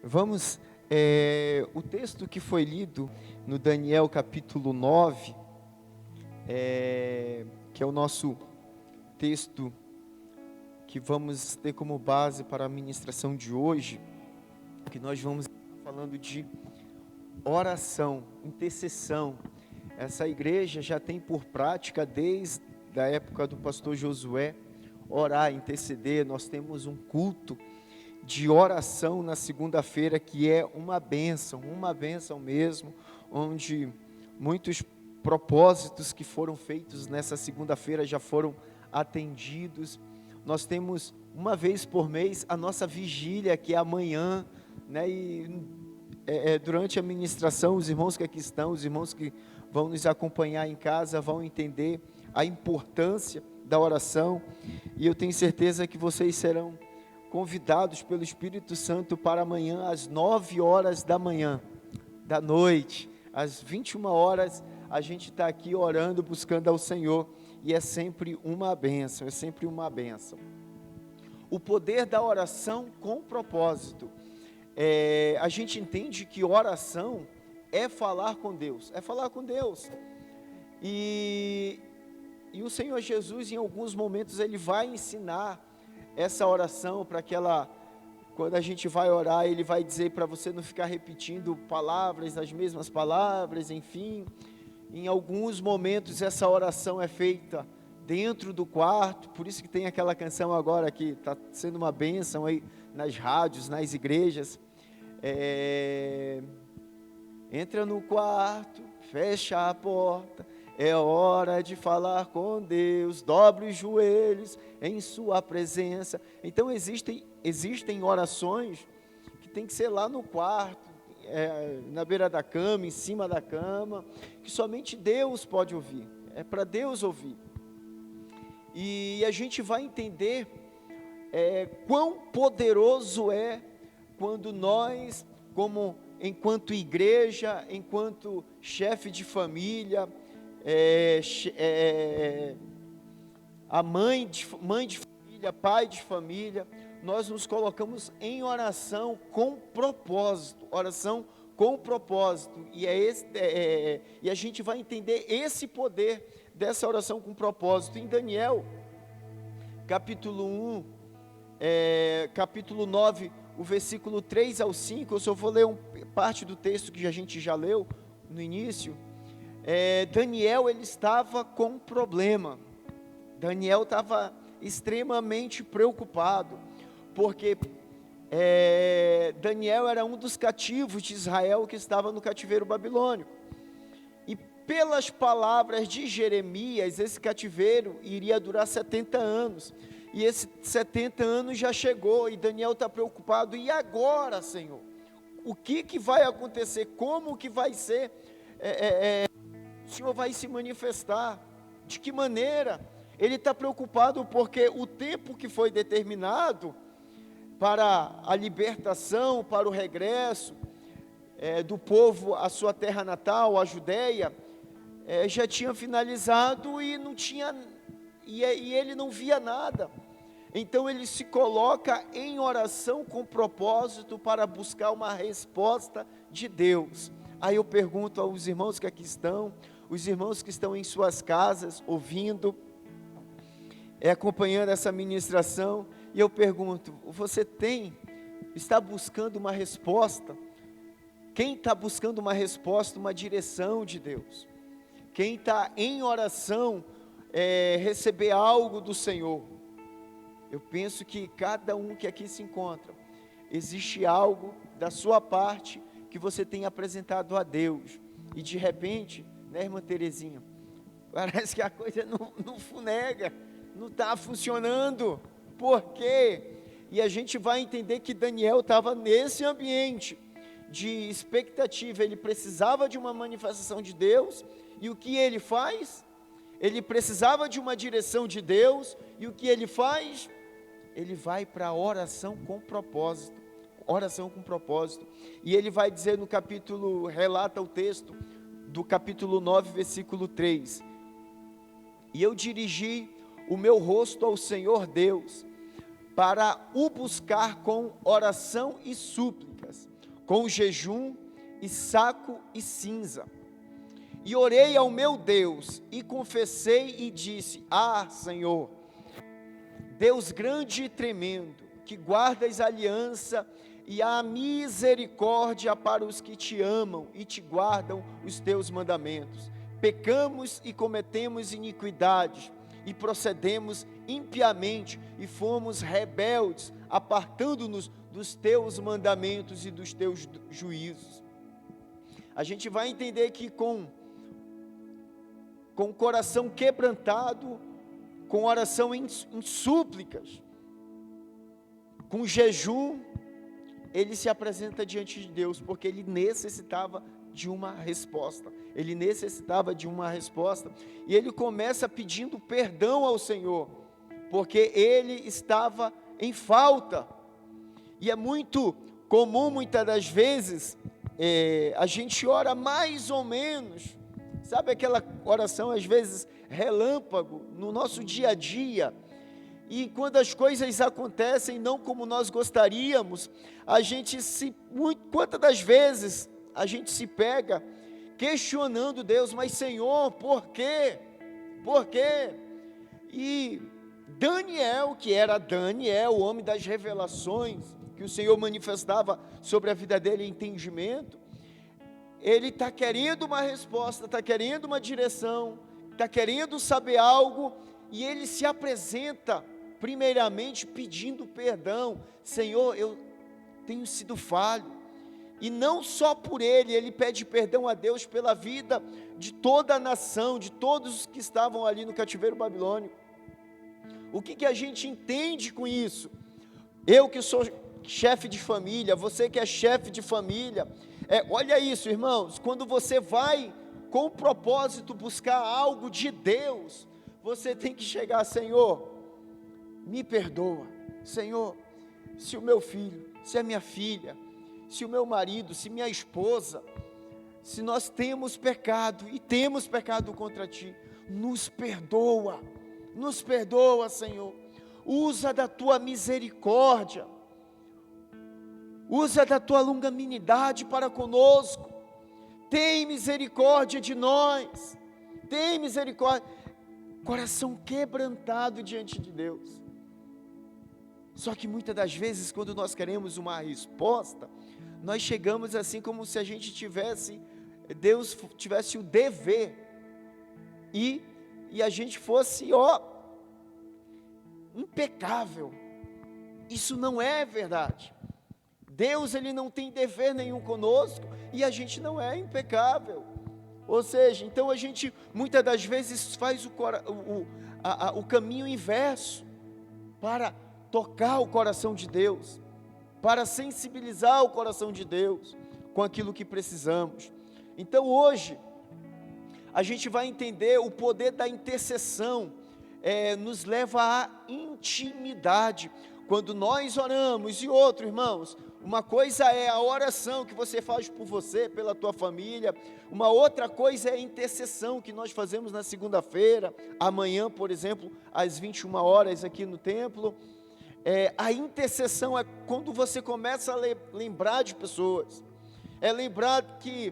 Vamos, o texto que foi lido no Daniel capítulo 9, que é o nosso texto que vamos ter como base para a ministração de hoje, que nós vamos falando de oração, intercessão. Essa igreja já tem por prática desde a época do pastor Josué, orar, interceder. Nós temos um culto de oração na segunda-feira, que é uma bênção mesmo, onde muitos propósitos que foram feitos nessa segunda-feira já foram atendidos. Nós temos uma vez por mês a nossa vigília, que é amanhã, né? E durante a ministração, os irmãos que aqui estão, os irmãos que vão nos acompanhar em casa, vão entender a importância da oração, e eu tenho certeza que vocês serão convidados pelo Espírito Santo para amanhã, às 9 horas da noite, às 21 horas, a gente está aqui orando, buscando ao Senhor, e é sempre uma bênção, O poder da oração com propósito. A gente entende que oração é falar com Deus, e o Senhor Jesus, em alguns momentos, Ele vai ensinar essa oração para quando a gente vai orar, Ele vai dizer para você não ficar repetindo as mesmas palavras, enfim. Em alguns momentos essa oração é feita dentro do quarto, por isso que tem aquela canção agora que está sendo uma bênção aí nas rádios, nas igrejas. Entra no quarto, fecha a porta, é hora de falar com Deus, dobre os joelhos em sua presença. Então existem orações que tem que ser lá no quarto, na beira da cama, em cima da cama, que somente Deus pode ouvir, é para Deus ouvir. E a gente vai entender quão poderoso é quando nós, enquanto igreja, enquanto chefe de família, a mãe de família, pai de família, nós nos colocamos em oração com propósito, e a gente vai entender esse poder dessa oração com propósito. Em Daniel, capítulo 1, capítulo 9, o versículo 3 ao 5, eu só vou ler parte do texto que a gente já leu no início. Daniel, ele estava com um problema. Daniel estava extremamente preocupado, porque Daniel era um dos cativos de Israel que estava no cativeiro babilônico, e pelas palavras de Jeremias, esse cativeiro iria durar 70 anos, e esses 70 anos já chegou, e Daniel está preocupado. E agora, Senhor, o que vai acontecer? Como que vai ser? O Senhor vai se manifestar? De que maneira? Ele está preocupado porque o tempo que foi determinado para a libertação, para o regresso do povo à sua terra natal, a Judeia, já tinha finalizado, e não tinha, e ele não via nada. Então ele se coloca em oração com propósito para buscar uma resposta de Deus. Aí eu pergunto aos irmãos que aqui estão, os irmãos que estão em suas casas, ouvindo, acompanhando essa ministração, e eu pergunto: você está buscando uma resposta? Quem está buscando uma resposta, uma direção de Deus? Quem está em oração, receber algo do Senhor? Eu penso que cada um que aqui se encontra, existe algo da sua parte que você tem apresentado a Deus, e de repente, né, irmã Terezinha, parece que a coisa não funega, não está funcionando. Por quê? E a gente vai entender que Daniel estava nesse ambiente de expectativa, ele precisava de uma manifestação de Deus, e o que ele faz? Ele precisava de uma direção de Deus, e o que ele faz? Ele vai para a oração com propósito, e ele vai dizer no capítulo, relata o texto do capítulo 9, versículo 3, e eu dirigi o meu rosto ao Senhor Deus, para o buscar com oração e súplicas, com jejum e saco e cinza. E orei ao meu Deus, e confessei e disse: Senhor, Deus grande e tremendo, que guardas a aliança e a misericórdia para os que te amam e te guardam os teus mandamentos. Pecamos e cometemos iniquidades, e procedemos impiamente, e fomos rebeldes, apartando-nos dos teus mandamentos e dos teus juízos. A gente vai entender que com o coração quebrantado, com oração em súplicas, com jejum, ele se apresenta diante de Deus, porque ele necessitava de uma resposta. Ele necessitava de uma resposta, e ele começa pedindo perdão ao Senhor, porque ele estava em falta. E é muito comum, muitas das vezes, a gente ora mais ou menos, sabe aquela oração às vezes relâmpago, no nosso dia a dia, e quando as coisas acontecem não como nós gostaríamos, quantas das vezes a gente se pega questionando Deus: mas Senhor, por quê? Por quê? E Daniel, que era Daniel, o homem das revelações, que o Senhor manifestava sobre a vida dele em entendimento, ele está querendo uma resposta, está querendo uma direção, está querendo saber algo, e ele se apresenta primeiramente pedindo perdão: Senhor, eu tenho sido falho. E não só por ele pede perdão a Deus pela vida de toda a nação, de todos os que estavam ali no cativeiro babilônico. O que a gente entende com isso? Eu que sou chefe de família, você que é chefe de família, olha isso, irmãos, quando você vai com o propósito buscar algo de Deus, você tem que chegar: Senhor, me perdoa. Senhor, se o meu filho, se a minha filha, se o meu marido, se minha esposa, se nós temos pecado, e temos pecado contra Ti, nos perdoa, Senhor. Usa da Tua misericórdia, usa da Tua longanimidade para conosco, tem misericórdia de nós, tem misericórdia. Coração quebrantado diante de Deus. Só que muitas das vezes, quando nós queremos uma resposta, nós chegamos assim como se a gente Deus tivesse o dever, e a gente fosse, impecável. Isso não é verdade. Deus, Ele não tem dever nenhum conosco, e a gente não é impecável. Ou seja, então a gente muitas das vezes faz o caminho inverso, para tocar o coração de Deus, para sensibilizar o coração de Deus com aquilo que precisamos. Então hoje, a gente vai entender o poder da intercessão, nos leva à intimidade. Quando nós oramos, e outro, irmãos, uma coisa é a oração que você faz por você, pela tua família, uma outra coisa é a intercessão que nós fazemos na segunda-feira, amanhã, por exemplo, às 21 horas aqui no templo. A intercessão é quando você começa a lembrar de pessoas, lembrar que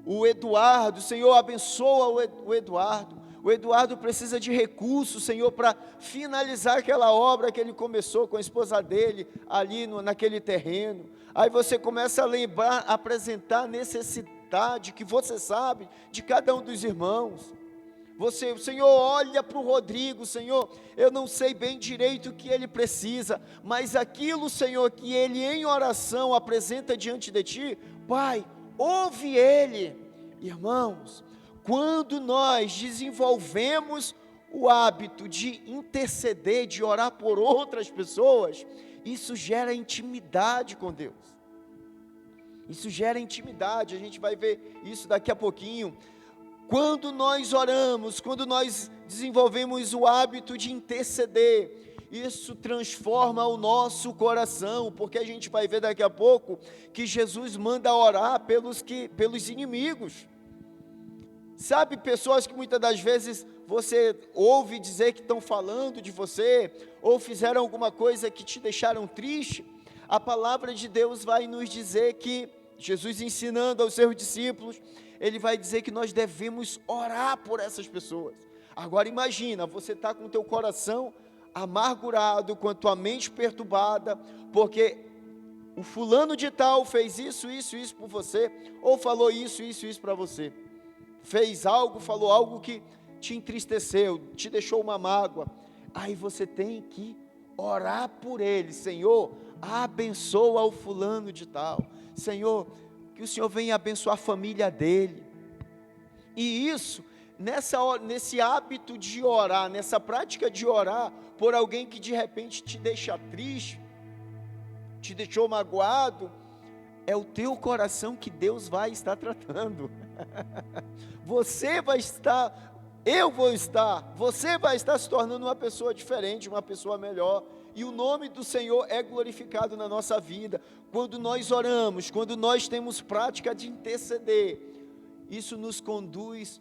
o Eduardo, o Senhor abençoa o Eduardo precisa de recursos, Senhor, para finalizar aquela obra que ele começou com a esposa dele, ali naquele terreno. Aí você começa a lembrar, a apresentar a necessidade que você sabe de cada um dos irmãos. O Senhor, olha para o Rodrigo: Senhor, eu não sei bem direito o que ele precisa, mas aquilo, Senhor, que ele em oração apresenta diante de Ti, Pai, ouve ele. Irmãos, quando nós desenvolvemos o hábito de interceder, de orar por outras pessoas, isso gera intimidade com Deus. Isso gera intimidade, a gente vai ver isso daqui a pouquinho. Quando nós oramos, quando nós desenvolvemos o hábito de interceder, isso transforma o nosso coração, porque a gente vai ver daqui a pouco que Jesus manda orar pelos inimigos. Sabe, pessoas que muitas das vezes você ouve dizer que estão falando de você, ou fizeram alguma coisa que te deixaram triste, a palavra de Deus vai nos dizer que, Jesus ensinando aos seus discípulos, ele vai dizer que nós devemos orar por essas pessoas. Agora imagina, você está com o teu coração amargurado, com a tua mente perturbada, porque o fulano de tal fez isso por você, ou falou isso para você. Fez algo, falou algo que te entristeceu, te deixou uma mágoa. Aí você tem que orar por ele. Senhor, abençoa o fulano de tal. Senhor, que o Senhor venha abençoar a família dele. E isso, nesse hábito de orar, nessa prática de orar por alguém que de repente te deixa triste, te deixou magoado, é o teu coração que Deus vai estar tratando. Você vai estar, eu vou estar, você vai estar se tornando uma pessoa diferente, uma pessoa melhor, e o nome do Senhor é glorificado na nossa vida. Quando nós oramos, quando nós temos prática de interceder, isso nos conduz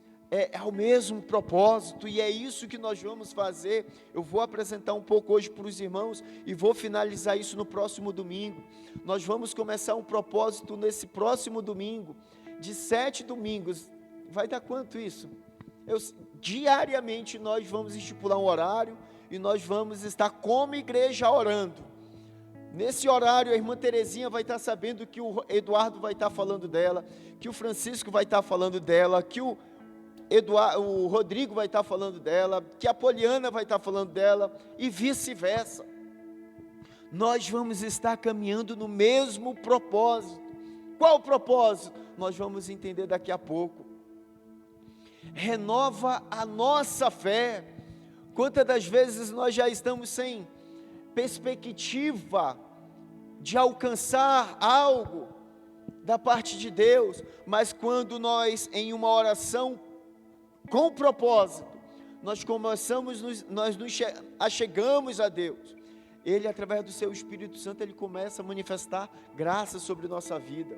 ao mesmo propósito, e é isso que nós vamos fazer. Eu vou apresentar um pouco hoje para os irmãos, e vou finalizar isso no próximo domingo. Nós vamos começar um propósito nesse próximo domingo, de 7 domingos, vai dar quanto isso? Diariamente nós vamos estipular um horário, e nós vamos estar como igreja orando. Nesse horário a irmã Terezinha vai estar sabendo que o Eduardo vai estar falando dela, que o Francisco vai estar falando dela, que o Rodrigo vai estar falando dela, que a Poliana vai estar falando dela, e vice-versa. Nós vamos estar caminhando no mesmo propósito. Qual o propósito? Nós vamos entender daqui a pouco. Renova a nossa fé. Quantas das vezes nós já estamos sem perspectiva de alcançar algo da parte de Deus, mas quando nós, em uma oração com propósito, nós nos achegamos a Deus, Ele, através do seu Espírito Santo, Ele começa a manifestar graça sobre nossa vida,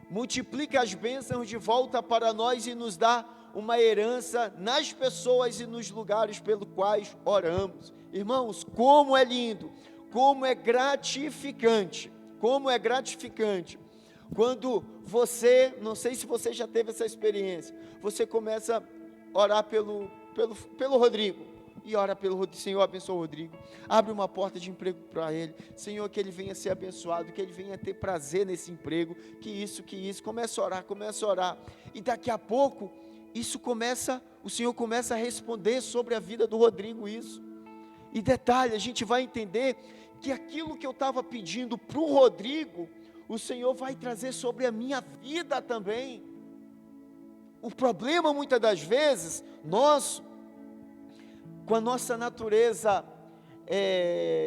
multiplica as bênçãos de volta para nós e nos dá uma herança nas pessoas e nos lugares pelos quais oramos. Irmãos, como é lindo, como é gratificante, quando você, não sei se você já teve essa experiência, você começa a orar pelo Rodrigo, e ora pelo Rodrigo. Senhor, abençoa o Rodrigo, abre uma porta de emprego para ele, Senhor, que ele venha ser abençoado, que ele venha ter prazer nesse emprego, que isso, começa a orar, e daqui a pouco, o Senhor começa a responder sobre a vida do Rodrigo isso. E detalhe, a gente vai entender que aquilo que eu estava pedindo para o Rodrigo, o Senhor vai trazer sobre a minha vida também. O problema muitas das vezes, com a nossa natureza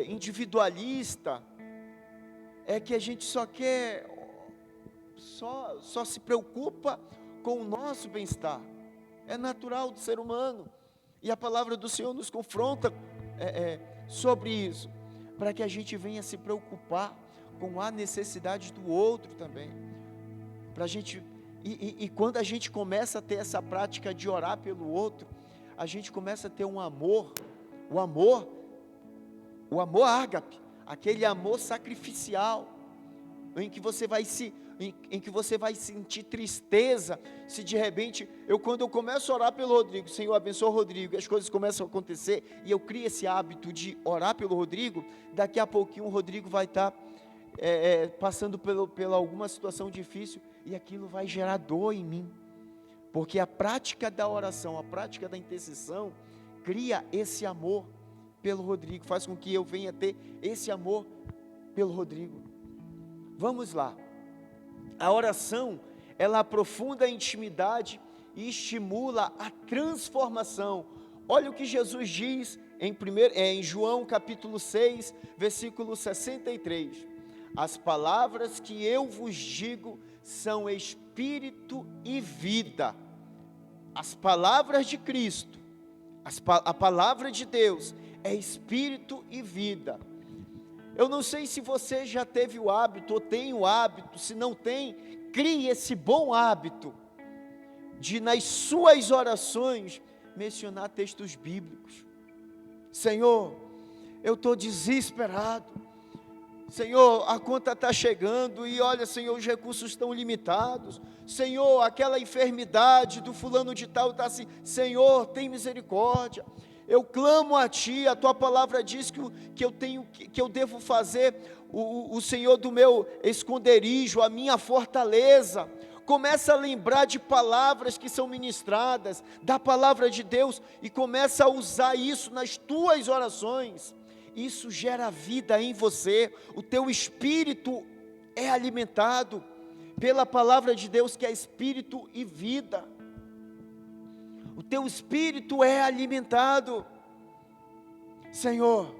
individualista, é que a gente só se preocupa com o nosso bem-estar. É natural do ser humano, e a palavra do Senhor nos confronta sobre isso, para que a gente venha se preocupar com a necessidade do outro também, para a gente, e quando a gente começa a ter essa prática de orar pelo outro, a gente começa a ter um amor, o amor ágape, aquele amor sacrificial, em que você vai sentir tristeza, se de repente, quando eu começo a orar pelo Rodrigo, Senhor, abençoa o Rodrigo, as coisas começam a acontecer, e eu crio esse hábito de orar pelo Rodrigo, daqui a pouquinho o Rodrigo vai estar passando pela alguma situação difícil, e aquilo vai gerar dor em mim, porque a prática da oração, a prática da intercessão, cria esse amor pelo Rodrigo, faz com que eu venha ter esse amor pelo Rodrigo. Vamos lá. A oração, ela aprofunda a intimidade e estimula a transformação. Olha o que Jesus diz em João capítulo 6, versículo 63. As palavras que eu vos digo são espírito e vida. As palavras de Cristo, a palavra de Deus é espírito e vida. Eu não sei se você já teve o hábito, ou tem o hábito, se não tem, crie esse bom hábito de nas suas orações mencionar textos bíblicos. Senhor, eu estou desesperado. Senhor, a conta está chegando e olha, Senhor, os recursos estão limitados. Senhor, aquela enfermidade do fulano de tal está assim. Senhor, tem misericórdia. Eu clamo a Ti, a Tua palavra diz que eu devo fazer o Senhor do meu esconderijo, a minha fortaleza. Começa a lembrar de palavras que são ministradas, da palavra de Deus, e começa a usar isso nas tuas orações. Isso gera vida em você, o teu espírito é alimentado pela palavra de Deus, que é espírito e vida. O teu espírito é alimentado. Senhor,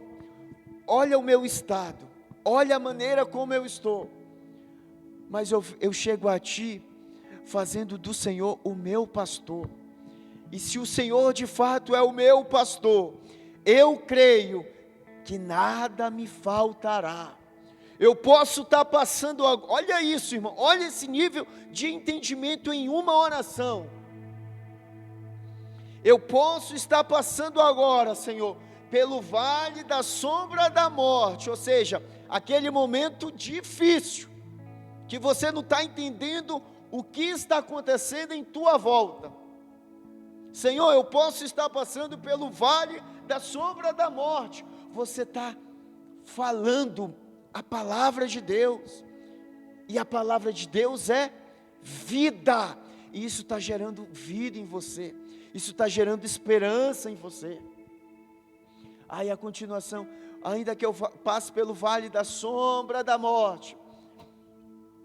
olha o meu estado, olha a maneira como eu estou, mas eu chego a Ti, fazendo do Senhor o meu pastor, e se o Senhor de fato é o meu pastor, eu creio que nada me faltará. Eu posso estar passando, olha isso, irmão, olha esse nível de entendimento em uma oração. Eu posso estar passando agora, Senhor, pelo vale da sombra da morte, ou seja, aquele momento difícil, que você não está entendendo o que está acontecendo em tua volta. Senhor, eu posso estar passando pelo vale da sombra da morte. Você está falando a palavra de Deus, e a palavra de Deus é vida, e isso está gerando vida em você, isso está gerando esperança em você. Aí a continuação, ainda que eu passe pelo vale da sombra da morte,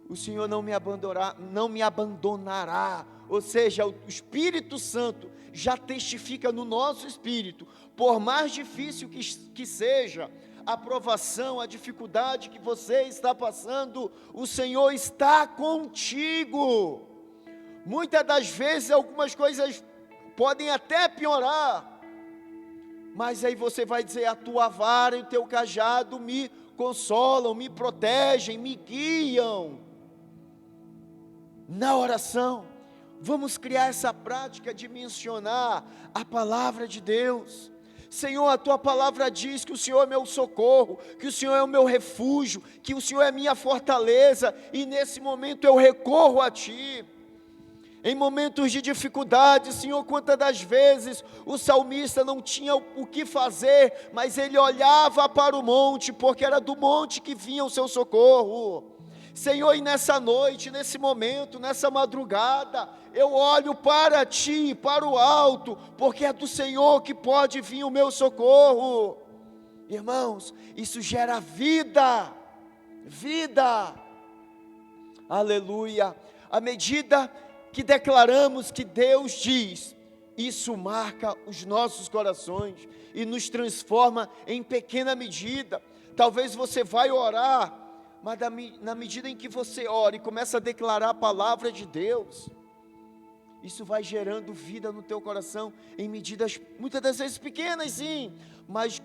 o Senhor não me abandonará, ou seja, o Espírito Santo já testifica no nosso espírito, por mais difícil que seja a provação, a dificuldade que você está passando, o Senhor está contigo. Muitas das vezes algumas coisas podem até piorar, mas aí você vai dizer, a tua vara e o teu cajado me consolam, me protegem, me guiam. Na oração, vamos criar essa prática de mencionar a palavra de Deus. Senhor, a tua palavra diz que o Senhor é meu socorro, que o Senhor é o meu refúgio, que o Senhor é minha fortaleza, e nesse momento eu recorro a Ti. Em momentos de dificuldade, Senhor, quantas das vezes o salmista não tinha o que fazer, mas ele olhava para o monte, porque era do monte que vinha o seu socorro. Senhor, e nessa noite, nesse momento, nessa madrugada, eu olho para Ti, para o alto, porque é do Senhor que pode vir o meu socorro. Irmãos, isso gera vida, vida, aleluia. À medida que declaramos que Deus diz, isso marca os nossos corações e nos transforma em pequena medida. Talvez você vai orar, mas na medida em que você ora e começa a declarar a palavra de Deus, isso vai gerando vida no teu coração em medidas, muitas das vezes pequenas sim, mas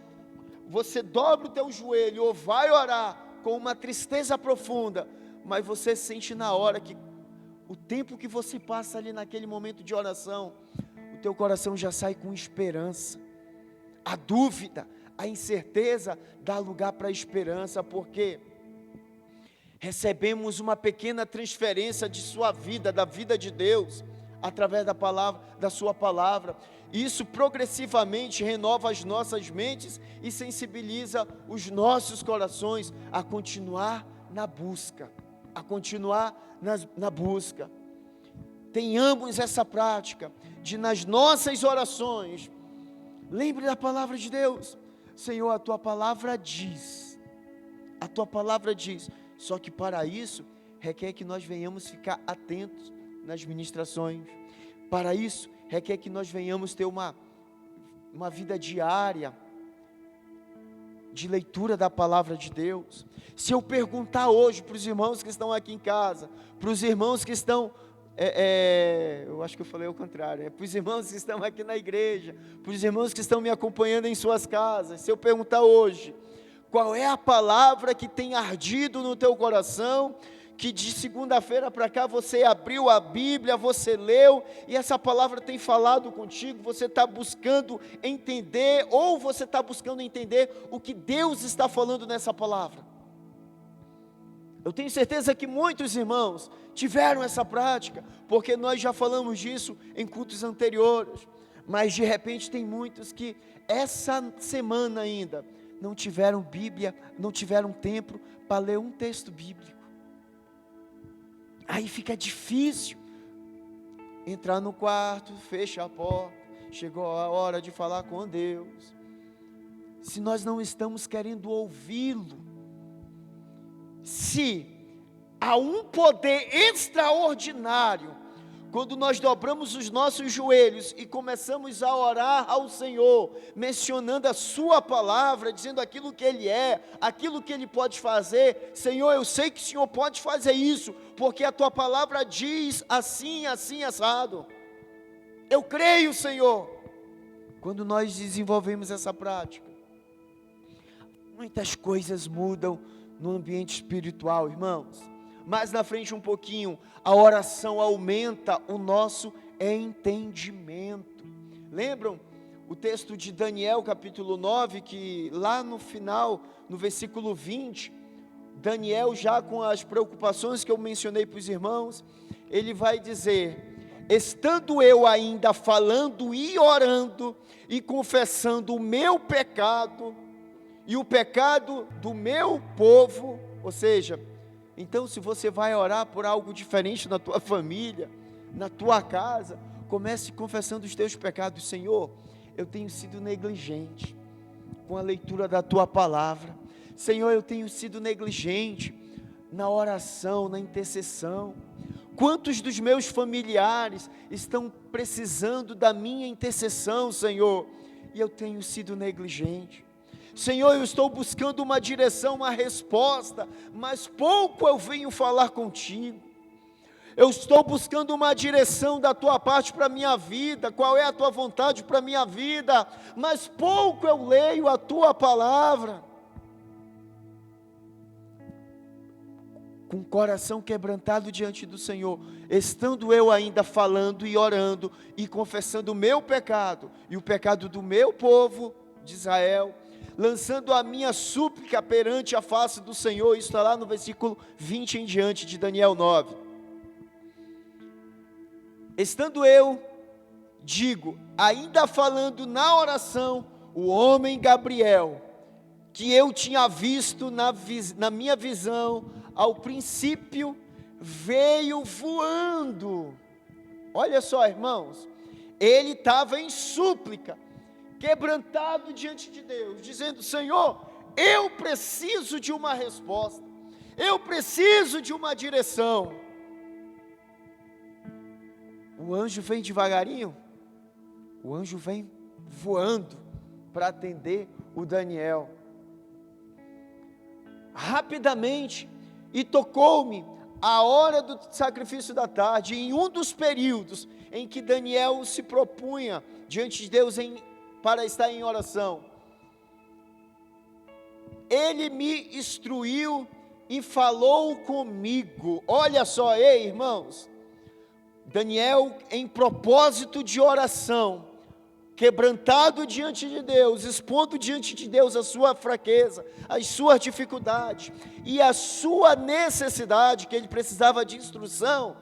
você dobra o teu joelho ou vai orar com uma tristeza profunda, mas você sente na hora que o tempo que você passa ali naquele momento de oração, o teu coração já sai com esperança. A dúvida, a incerteza dá lugar para a esperança, porque recebemos uma pequena transferência de sua vida, da vida de Deus, através da palavra, da sua palavra. Isso progressivamente renova as nossas mentes e sensibiliza os nossos corações a continuar na busca, na busca. Tenhamos essa prática de, nas nossas orações, lembre da palavra de Deus. Senhor, a tua palavra diz, só que para isso requer que nós venhamos ficar atentos nas ministrações. Para isso requer que nós venhamos ter uma vida diária de leitura da palavra de Deus. Se eu perguntar hoje para os irmãos que estão aqui em casa, para os irmãos que estão, eu acho que eu falei ao contrário, para os irmãos que estão aqui na igreja, para os irmãos que estão me acompanhando em suas casas, se eu perguntar hoje, qual é a palavra que tem ardido no teu coração, que de segunda-feira para cá você abriu a Bíblia, você leu, e essa palavra tem falado contigo, você está buscando entender, ou você está buscando entender o que Deus está falando nessa palavra. Eu tenho certeza que muitos irmãos tiveram essa prática, porque nós já falamos disso em cultos anteriores, mas de repente tem muitos que essa semana ainda não tiveram Bíblia, não tiveram tempo para ler um texto bíblico. Aí fica difícil entrar no quarto, fecha a porta, chegou a hora de falar com Deus. Se nós não estamos querendo ouvi-lo, se há um poder extraordinário, quando nós dobramos os nossos joelhos e começamos a orar ao Senhor, mencionando a sua palavra, dizendo aquilo que Ele é, aquilo que Ele pode fazer. Senhor, eu sei que o Senhor pode fazer isso, porque a tua palavra diz assim, assim, assado. Eu creio, Senhor. Quando nós desenvolvemos essa prática, muitas coisas mudam no ambiente espiritual, irmãos. Mais na frente um pouquinho, a oração aumenta o nosso entendimento. Lembram o texto de Daniel capítulo 9, que lá no final, no versículo 20, Daniel já com as preocupações que eu mencionei para os irmãos, ele vai dizer: estando eu ainda falando e orando, e confessando o meu pecado, e o pecado do meu povo, ou seja, então se você vai orar por algo diferente na tua família, na tua casa, comece confessando os teus pecados. Senhor, eu tenho sido negligente com a leitura da tua palavra. Senhor, eu tenho sido negligente na oração, na intercessão. Quantos dos meus familiares estão precisando da minha intercessão, Senhor, e eu tenho sido negligente. Senhor, eu estou buscando uma direção, uma resposta, mas pouco eu venho falar contigo. Eu estou buscando uma direção da tua parte para a minha vida, qual é a tua vontade para a minha vida, mas pouco eu leio a tua palavra. Com o coração quebrantado diante do Senhor, estando eu ainda falando e orando, e confessando o meu pecado, e o pecado do meu povo de Israel, lançando a minha súplica perante a face do Senhor. Isso está lá no versículo 20 em diante de Daniel 9. Estando eu, digo, ainda falando na oração, o homem Gabriel, que eu tinha visto na minha visão, ao princípio, veio voando. Olha só, irmãos, ele estava em súplica, quebrantado diante de Deus, dizendo: Senhor, eu preciso de uma resposta, eu preciso de uma direção. O anjo vem devagarinho, o anjo vem voando para atender o Daniel. Rapidamente, e tocou-me a hora do sacrifício da tarde, em um dos períodos em que Daniel se propunha diante de Deus para estar em oração. Ele me instruiu e falou comigo. Olha só, ei, irmãos, Daniel em propósito de oração, quebrantado diante de Deus, expondo diante de Deus a sua fraqueza, as suas dificuldades e a sua necessidade, que ele precisava de instrução.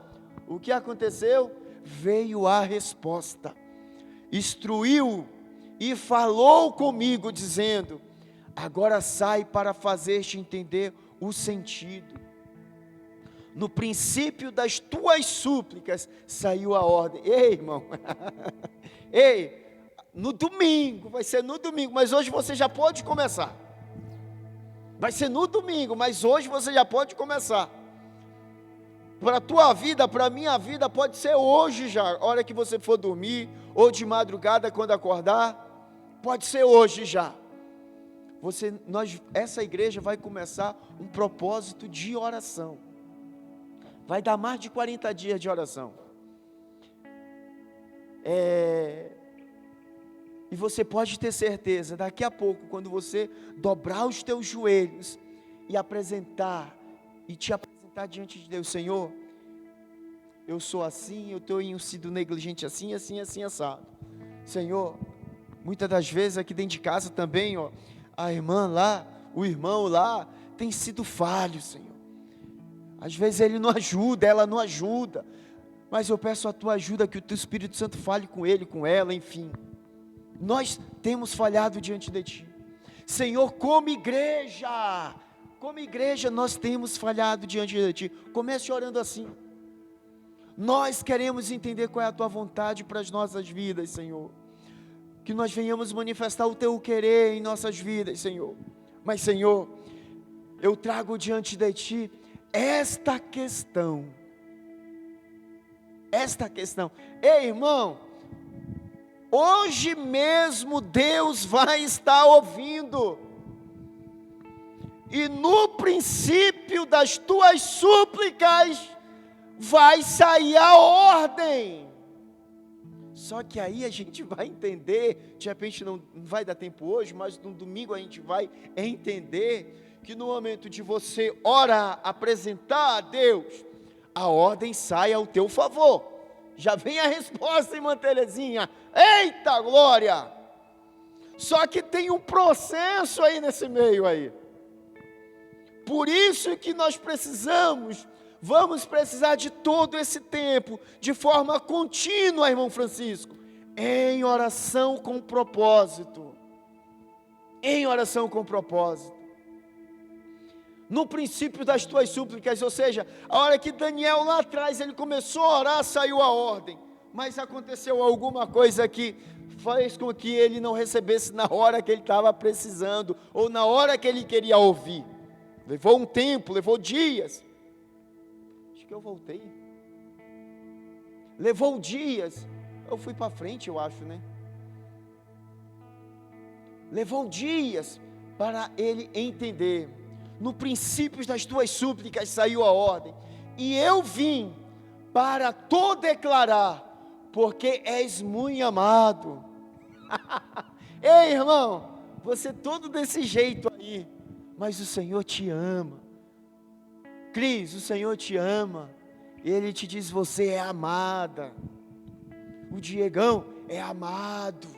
O que aconteceu? Veio a resposta. Instruiu e falou comigo, dizendo: agora sai para fazer-te entender o sentido. No princípio das tuas súplicas saiu a ordem. Ei, irmão, ei, no domingo, vai ser no domingo, mas hoje você já pode começar. Vai ser no domingo, mas hoje você já pode começar. Para a tua vida, para a minha vida, pode ser hoje já, a hora que você for dormir, ou de madrugada quando acordar. Pode ser hoje já. Essa igreja vai começar um propósito de oração. Vai dar mais de 40 dias de oração. E você pode ter certeza, daqui a pouco, quando você dobrar os teus joelhos e te apresentar apresentar diante de Deus: Senhor, eu sou assim, eu tenho sido negligente assim, assim, assim, assado. Senhor, muitas das vezes aqui dentro de casa também, ó, a irmã lá, o irmão lá, tem sido falho, Senhor. Às vezes ele não ajuda, ela não ajuda, mas eu peço a tua ajuda, que o teu Espírito Santo fale com ele, com ela, enfim. Nós temos falhado diante de ti, Senhor. Como igreja nós temos falhado diante de ti. Comece orando assim: nós queremos entender qual é a tua vontade para as nossas vidas, Senhor, que nós venhamos manifestar o teu querer em nossas vidas, Senhor. Mas, Senhor, eu trago diante de ti esta questão. Ei, irmão, hoje mesmo Deus vai estar ouvindo, e no princípio das tuas súplicas vai sair a ordem. Só que aí a gente vai entender, de repente não vai dar tempo hoje, mas no domingo a gente vai entender que no momento de você orar, apresentar a Deus, a ordem sai ao teu favor. Já vem a resposta, irmã Terezinha. Eita glória! Só que tem um processo aí nesse meio aí. Por isso que nós vamos precisar de todo esse tempo, de forma contínua, irmão Francisco, em oração com propósito. Em oração com propósito. No princípio das tuas súplicas, ou seja, a hora que Daniel lá atrás, ele começou a orar, saiu a ordem, mas aconteceu alguma coisa que fez com que ele não recebesse na hora que ele estava precisando, ou na hora que ele queria ouvir. Levou um tempo, levou dias. Acho que eu voltei. Levou dias. Eu fui para frente, eu acho, né? Levou dias para ele entender. No princípio das tuas súplicas saiu a ordem, e eu vim para te declarar, porque és muito amado. Ei, irmão, você todo desse jeito aí, mas o Senhor te ama. Cris, o Senhor te ama. Ele te diz: você é amada. O Diegão é amado.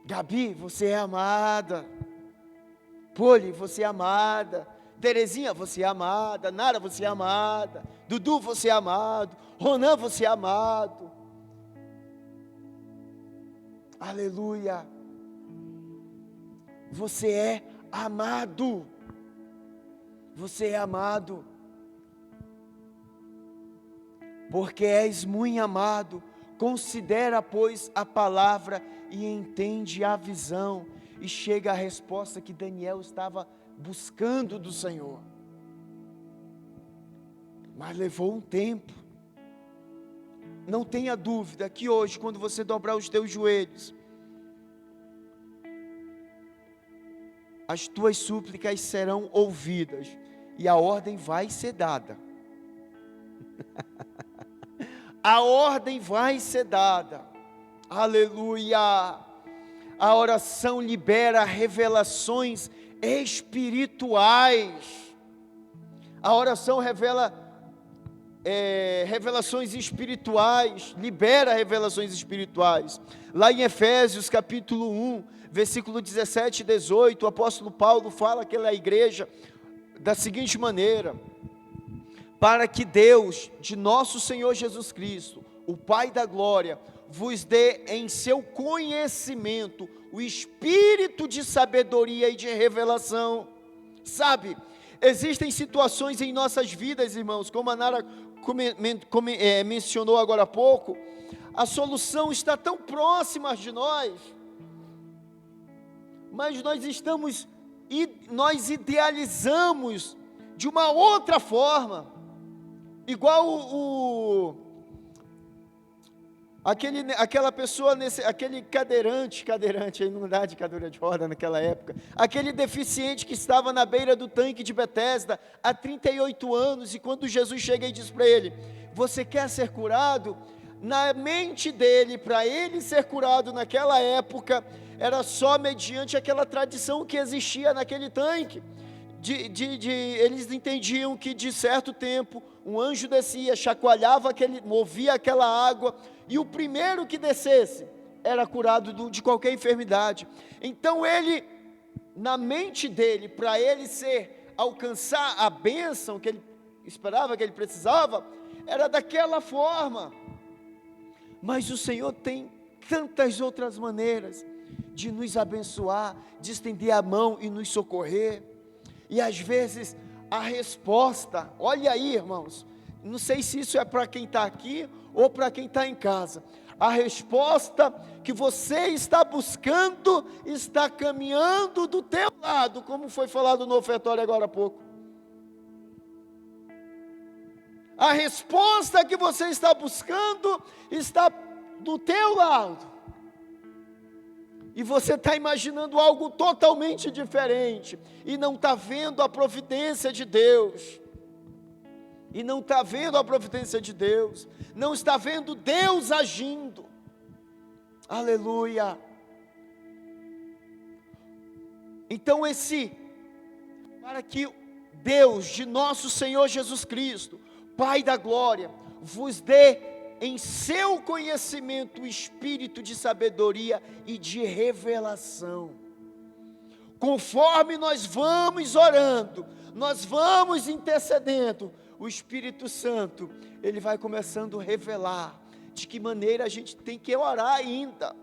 Gabi, você é amada. Poli, você é amada. Terezinha, você é amada. Nara, você é amada. Dudu, você é amado. Ronan, você é amado. Aleluia. Você é amado. Você é amado. Porque és muito amado. Considera, pois, a palavra e entende a visão. E chega a resposta que Daniel estava buscando do Senhor. Mas levou um tempo. Não tenha dúvida que hoje, quando você dobrar os teus joelhos, as tuas súplicas serão ouvidas e a ordem vai ser dada. A ordem vai ser dada. Aleluia! A oração libera revelações espirituais. A oração revela revelações espirituais, libera revelações espirituais. Lá em Efésios capítulo 1, versículo 17 e 18, o apóstolo Paulo fala àquela igreja da seguinte maneira: para que Deus, de nosso Senhor Jesus Cristo, o Pai da glória, vos dê em seu conhecimento o espírito de sabedoria e de revelação. Sabe, existem situações em nossas vidas, irmãos, como a Nara mencionou agora há pouco, a solução está tão próxima de nós, mas nós idealizamos de uma outra forma, igual aquela pessoa, aquele cadeirante, aí não dá de cadeira de roda naquela época, aquele deficiente que estava na beira do tanque de Betesda há 38 anos, e quando Jesus chega e diz para ele: você quer ser curado? Na mente dele, para ele ser curado naquela época, era só mediante aquela tradição que existia naquele tanque. eles entendiam que de certo tempo um anjo descia, chacoalhava movia aquela água, e o primeiro que descesse era curado de qualquer enfermidade. Então ele, na mente dele, para ele alcançar a bênção que ele esperava, que ele precisava, era daquela forma. Mas o Senhor tem tantas outras maneiras de nos abençoar, de estender a mão e nos socorrer. E às vezes a resposta, olha aí, irmãos, não sei se isso é para quem está aqui ou para quem está em casa, a resposta que você está buscando está caminhando do teu lado, como foi falado no ofertório agora há pouco. A resposta que você está buscando está do teu lado. E você está imaginando algo totalmente diferente, e não está vendo a providência de Deus, não está vendo Deus agindo. Aleluia. Então para que Deus de nosso Senhor Jesus Cristo, Pai da glória, vos dê em seu conhecimento o espírito de sabedoria e de revelação. Conforme nós vamos orando, nós vamos intercedendo, o Espírito Santo, ele vai começando a revelar de que maneira a gente tem que orar ainda,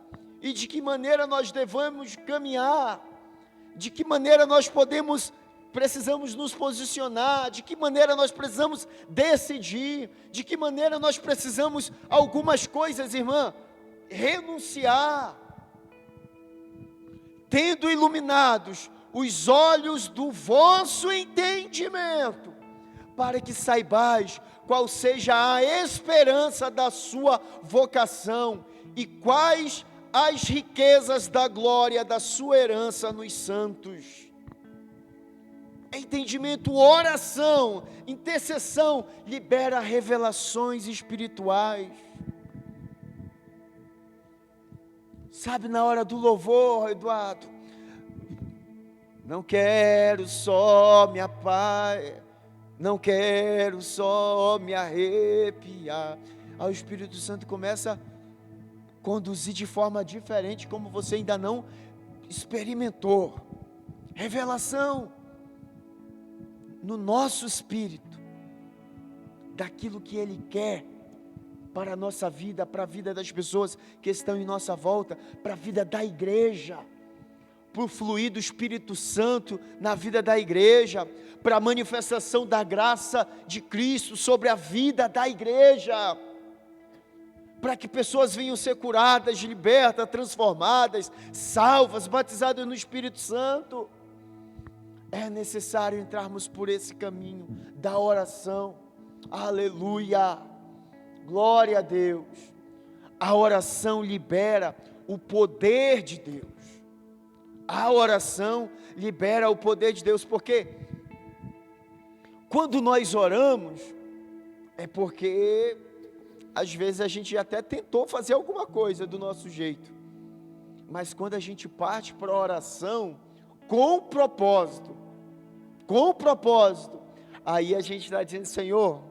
e de que maneira nós devemos caminhar, de que maneira nós precisamos nos posicionar, de que maneira nós precisamos decidir, de que maneira nós precisamos algumas coisas, irmã, renunciar, tendo iluminados os olhos do vosso entendimento, para que saibais qual seja a esperança da sua vocação e quais as riquezas da glória da sua herança nos santos. Entendimento, oração, intercessão, libera revelações espirituais. Sabe, na hora do louvor, Eduardo, não quero só me não quero só me arrepiar. Aí o Espírito Santo começa a conduzir de forma diferente, como você ainda não experimentou. Revelação no nosso espírito, daquilo que Ele quer para a nossa vida, para a vida das pessoas que estão em nossa volta, para a vida da igreja, para o fluir do Espírito Santo na vida da igreja, para a manifestação da graça de Cristo sobre a vida da igreja, para que pessoas venham ser curadas, libertas, transformadas, salvas, batizadas no Espírito Santo. É necessário entrarmos por esse caminho da oração. Aleluia, glória a Deus. A oração libera o poder de Deus. A oração libera o poder de Deus, porque quando nós oramos, é porque às vezes a gente até tentou fazer alguma coisa do nosso jeito, mas quando a gente parte para a oração com propósito, aí a gente está dizendo: Senhor,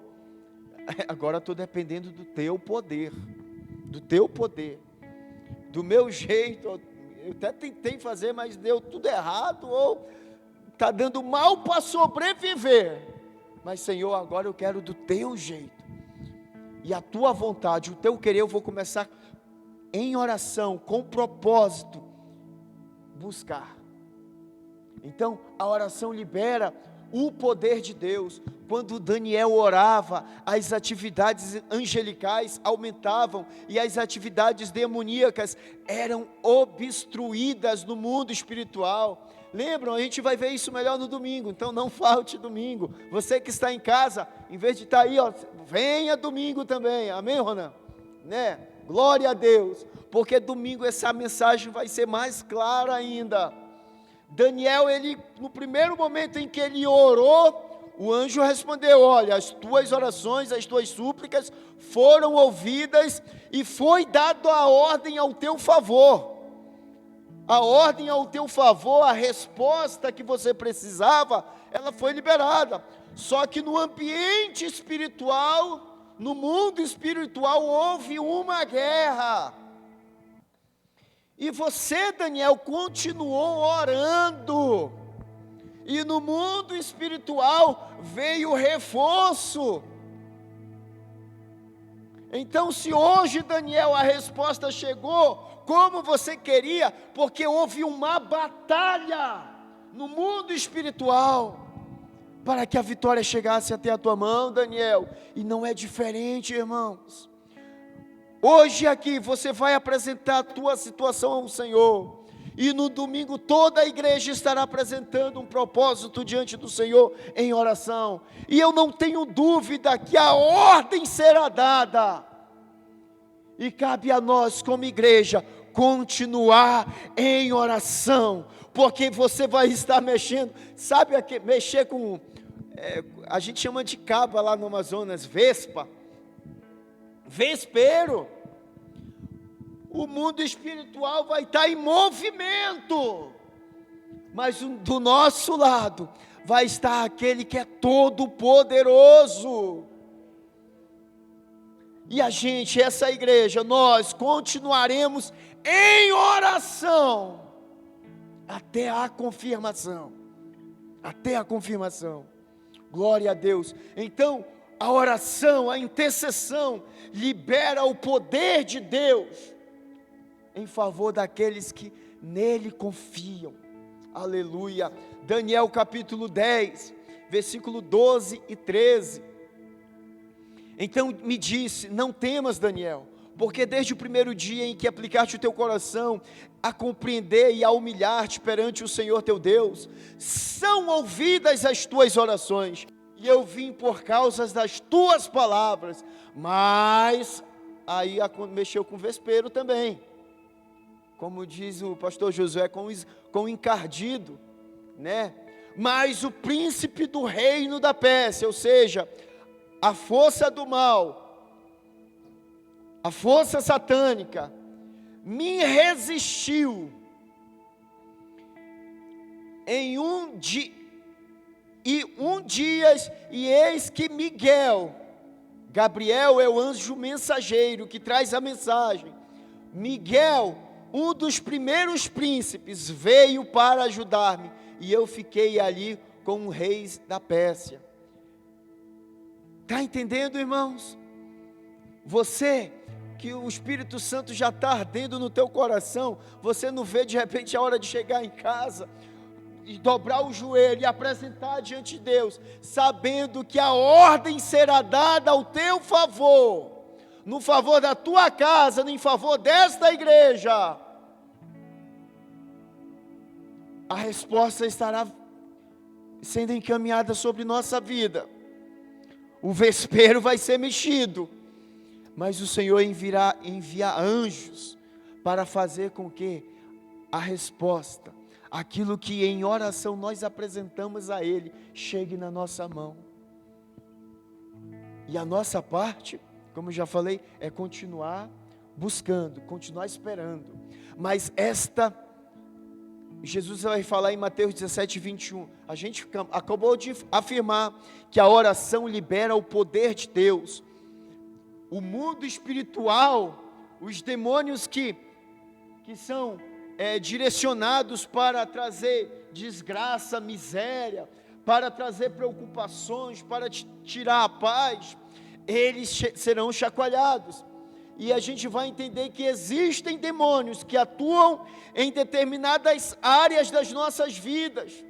agora estou dependendo do teu poder, do meu jeito. Eu até tentei fazer, mas deu tudo errado, ou está dando mal para sobreviver. Mas, Senhor, agora eu quero do teu jeito, e a tua vontade, o teu querer, eu vou começar em oração, com propósito, buscar. Então, a oração libera o poder de Deus. Quando Daniel orava, as atividades angelicais aumentavam, e as atividades demoníacas eram obstruídas no mundo espiritual. Lembram? A gente vai ver isso melhor no domingo, então não falte domingo. Você que está em casa, em vez de estar aí, venha domingo também, amém, Ronan? Né? Glória a Deus, porque domingo essa mensagem vai ser mais clara ainda. Daniel, no primeiro momento em que ele orou, o anjo respondeu: olha, as tuas orações, as tuas súplicas foram ouvidas, e foi dado a ordem ao teu favor. a ordem ao teu favor, a resposta que você precisava, ela foi liberada. Só que no ambiente espiritual, no mundo espiritual, houve uma guerra. E você, Daniel, continuou orando. E no mundo espiritual veio reforço. Então, se hoje, Daniel, a resposta chegou como você queria, porque houve uma batalha no mundo espiritual, para que a vitória chegasse até a tua mão, Daniel, e não é diferente, irmãos. Hoje aqui você vai apresentar a tua situação ao Senhor, e no domingo toda a igreja estará apresentando um propósito diante do Senhor em oração, e eu não tenho dúvida que a ordem será dada, e cabe a nós como igreja continuar em oração, porque você vai estar mexendo, sabe mexer com, a gente chama de cabra lá no Amazonas, vespa, vespeiro. O mundo espiritual vai estar em movimento, mas do nosso lado vai estar aquele que é todo poderoso. E a gente, essa igreja, nós continuaremos em oração até a confirmação. Até a confirmação. Glória a Deus. Então, a oração, a intercessão libera o poder de Deus em favor daqueles que nele confiam. Aleluia. Daniel capítulo 10, versículo 12 e 13. Então me disse: não temas, Daniel, porque desde o primeiro dia em que aplicaste o teu coração a compreender e a humilhar-te perante o Senhor teu Deus, são ouvidas as tuas orações, e eu vim por causa das tuas palavras. Mas aí mexeu com o vespeiro também, como diz o pastor Josué, com encardido, né? Mas o príncipe do reino da Pérsia, ou seja, a força do mal, a força satânica, me resistiu em um dia, e eis que Gabriel é o anjo mensageiro que traz a mensagem. Miguel, um dos primeiros príncipes, veio para ajudar-me, e eu fiquei ali com o rei da Pérsia. Está entendendo, irmãos? Você, que o Espírito Santo já está ardendo no teu coração, você não vê de repente a hora de chegar em casa, e dobrar o joelho e apresentar diante de Deus, sabendo que a ordem será dada ao teu favor, no favor da tua casa, em favor desta igreja. A resposta estará sendo encaminhada sobre nossa vida. O vespeiro vai ser mexido, mas o Senhor envia anjos para fazer com que a resposta, aquilo que em oração nós apresentamos a Ele, chegue na nossa mão. E a nossa parte, como já falei, é continuar buscando, continuar esperando. Mas Jesus vai falar em Mateus 17, 21. A gente acabou de afirmar que a oração libera o poder de Deus. O mundo espiritual, os demônios que são direcionados para trazer desgraça, miséria, para trazer preocupações, para tirar a paz, eles serão chacoalhados. E a gente vai entender que existem demônios que atuam em determinadas áreas das nossas vidas,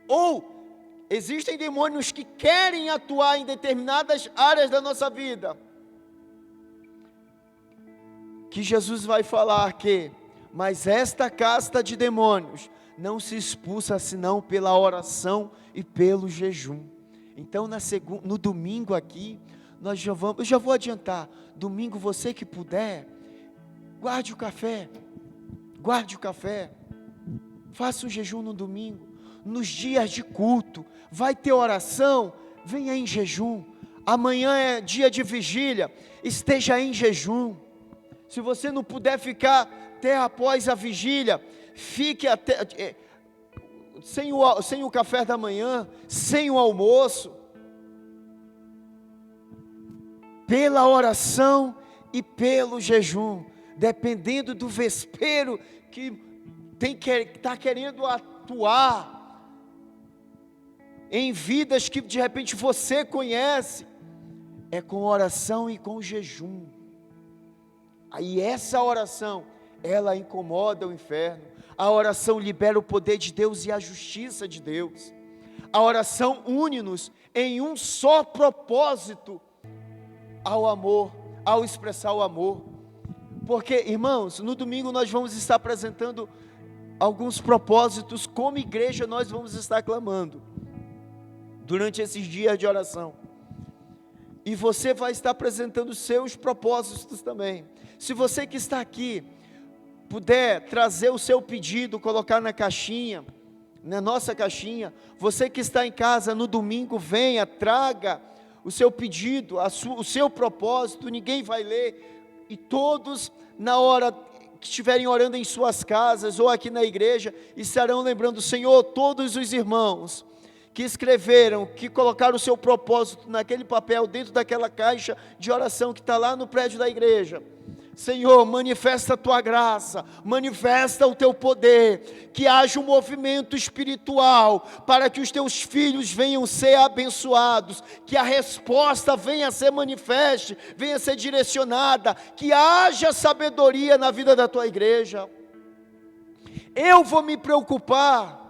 ou existem demônios que querem atuar em determinadas áreas da nossa vida, que Jesus vai falar que, mas esta casta de demônios não se expulsa senão pela oração e pelo jejum. Então no domingo aqui, eu já vou adiantar, domingo você que puder, guarde o café, faça um jejum no domingo, nos dias de culto, vai ter oração, venha em jejum, amanhã é dia de vigília, esteja em jejum. Se você não puder ficar até após a vigília, fique até sem o café da manhã, sem o almoço, pela oração e pelo jejum, dependendo do vespeiro que está querendo atuar em vidas que de repente você conhece, é com oração e com jejum. Aí essa oração, ela incomoda o inferno. A oração libera o poder de Deus e a justiça de Deus. A oração une-nos em um só propósito, ao amor, ao expressar o amor. Porque, irmãos, no domingo nós vamos estar apresentando alguns propósitos, como igreja nós vamos estar clamando durante esses dias de oração. E você vai estar apresentando seus propósitos também. Se você que está aqui puder trazer o seu pedido, colocar na caixinha, na nossa caixinha. Você que está em casa no domingo, venha, traga o seu pedido, o seu propósito. Ninguém vai ler, e todos, na hora que estiverem orando em suas casas ou aqui na igreja, estarão lembrando: Senhor, todos os irmãos que escreveram, que colocaram o seu propósito naquele papel, dentro daquela caixa de oração que está lá no prédio da igreja, Senhor, manifesta a tua graça, manifesta o teu poder, que haja um movimento espiritual, para que os teus filhos venham ser abençoados, que a resposta venha a ser manifesta, venha a ser direcionada, que haja sabedoria na vida da tua igreja. Eu vou me preocupar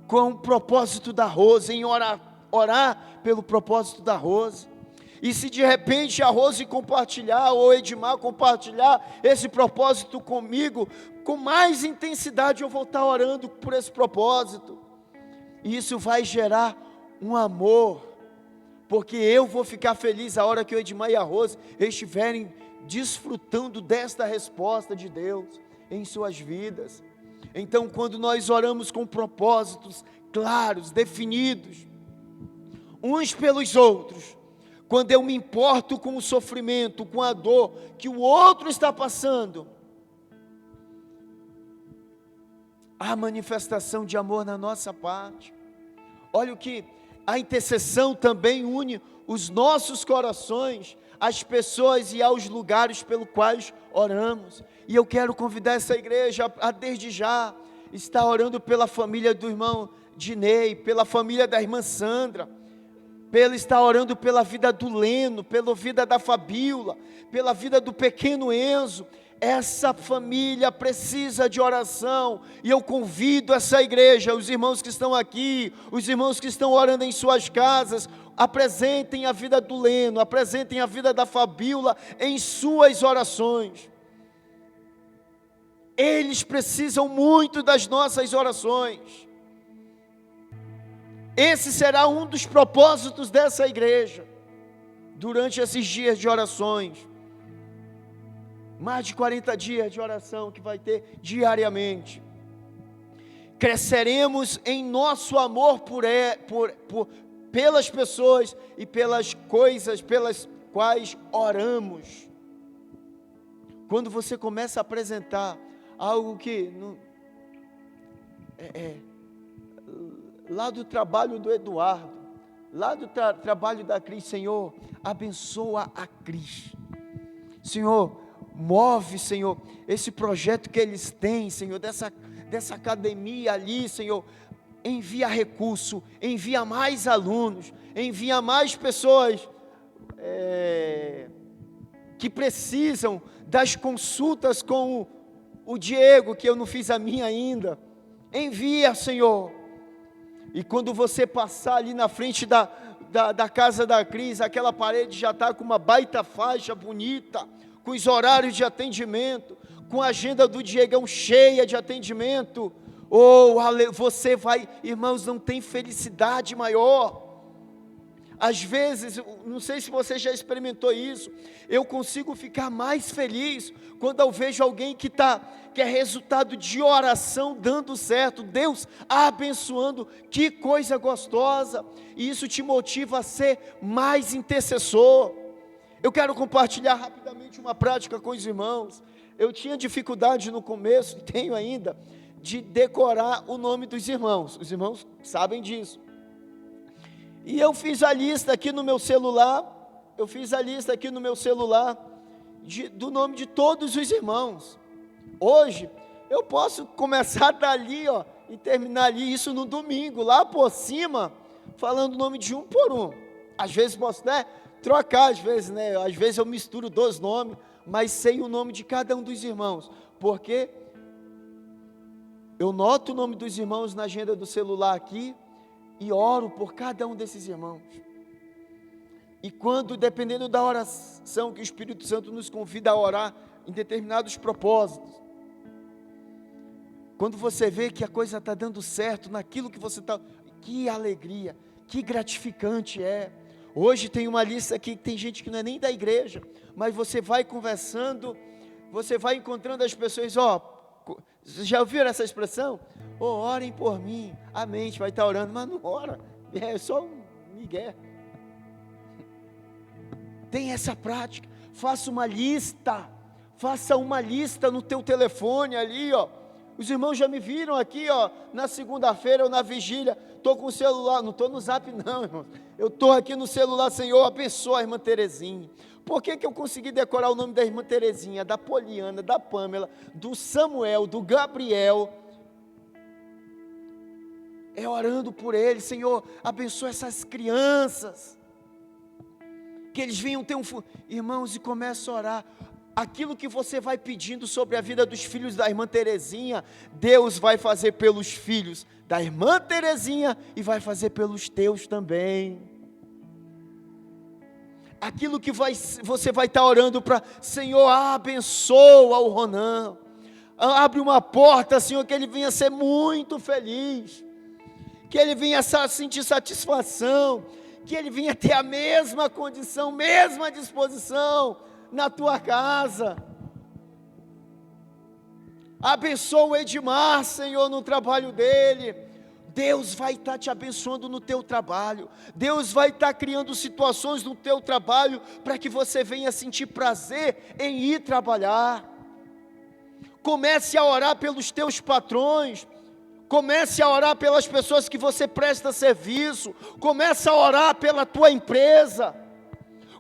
com o propósito da Rose, em orar pelo propósito da Rose. E se de repente a Rose compartilhar, ou Edmar compartilhar esse propósito comigo, com mais intensidade eu vou estar orando por esse propósito. E isso vai gerar um amor, porque eu vou ficar feliz a hora que o Edmar e a Rose estiverem desfrutando desta resposta de Deus em suas vidas. Então, quando nós oramos com propósitos claros, definidos, uns pelos outros, quando eu me importo com o sofrimento, com a dor que o outro está passando, há manifestação de amor na nossa parte. Olha o que a intercessão também une os nossos corações às pessoas e aos lugares pelos quais oramos. E eu quero convidar essa igreja a desde já estar orando pela família do irmão Dinei, pela família da irmã Sandra, estar orando pela vida do Leno, pela vida da Fabíola, pela vida do pequeno Enzo. Essa família precisa de oração, e eu convido essa igreja, os irmãos que estão aqui, os irmãos que estão orando em suas casas, apresentem a vida do Leno, apresentem a vida da Fabíola em suas orações. Eles precisam muito das nossas orações. Esse será um dos propósitos dessa igreja, durante esses dias de orações. Mais de 40 dias de oração que vai ter diariamente. Cresceremos em nosso amor pelas pessoas e pelas coisas pelas quais oramos. Quando você começa a apresentar algo que lá do trabalho do Eduardo, lá do trabalho da Cris, Senhor, abençoa a Cris, Senhor, move, Senhor, esse projeto que eles têm, Senhor, dessa academia ali, Senhor, envia recurso, envia mais alunos, envia mais pessoas que precisam das consultas com o Diego, que eu não fiz a minha ainda. Envia, Senhor. E quando você passar ali na frente da casa da Cris, aquela parede já está com uma baita faixa bonita, com os horários de atendimento, com a agenda do Diegão cheia de atendimento. Você vai, irmãos, não tem felicidade maior. Às vezes, não sei se você já experimentou isso, eu consigo ficar mais feliz quando eu vejo alguém que é resultado de oração dando certo, Deus abençoando. Que coisa gostosa, e isso te motiva a ser mais intercessor. Eu quero compartilhar rapidamente uma prática com os irmãos. Eu tinha dificuldade no começo, tenho ainda, de decorar o nome dos irmãos. Os irmãos sabem disso. E eu fiz a lista aqui no meu celular, do nome de todos os irmãos. Hoje, eu posso começar dali, ó, e terminar ali, isso no domingo, lá por cima, falando o nome de um por um. Às vezes posso, trocar, às vezes eu misturo 2 nomes, mas sei o nome de cada um dos irmãos, porque eu noto o nome dos irmãos na agenda do celular aqui, e oro por cada um desses irmãos. E quando, dependendo da oração que o Espírito Santo nos convida a orar em determinados propósitos, quando você vê que a coisa está dando certo naquilo que você está, que alegria, que gratificante é. Hoje tem uma lista aqui que tem gente que não é nem da igreja, mas você vai conversando, você vai encontrando as pessoas, já ouviram essa expressão? Orem por mim, a mente vai estar orando, mas não ora, é só um migué. Tem essa prática, faça uma lista no teu telefone ali, Os irmãos já me viram aqui, na segunda-feira ou na vigília, estou com o celular, não estou no zap não, irmão, eu estou aqui no celular. Senhor, abençoa a irmã Terezinha. Por que eu consegui decorar o nome da irmã Terezinha, da Poliana, da Pâmela, do Samuel, do Gabriel? É orando por eles. Senhor, abençoa essas crianças, que eles venham ter irmãos, e começa a orar. Aquilo que você vai pedindo sobre a vida dos filhos da irmã Terezinha, Deus vai fazer pelos filhos da irmã Terezinha e vai fazer pelos teus também. Aquilo que você vai estar orando para, Senhor, abençoa o Ronan, abre uma porta, Senhor, que ele venha ser muito feliz, que ele venha sentir satisfação, que ele venha ter a mesma condição, mesma disposição na tua casa. Abençoa o Edmar, Senhor, no trabalho dele. Deus vai estar te abençoando no teu trabalho. Deus vai estar criando situações no teu trabalho para que você venha sentir prazer em ir trabalhar. Comece a orar pelos teus patrões. Comece a orar pelas pessoas que você presta serviço. Comece a orar pela tua empresa.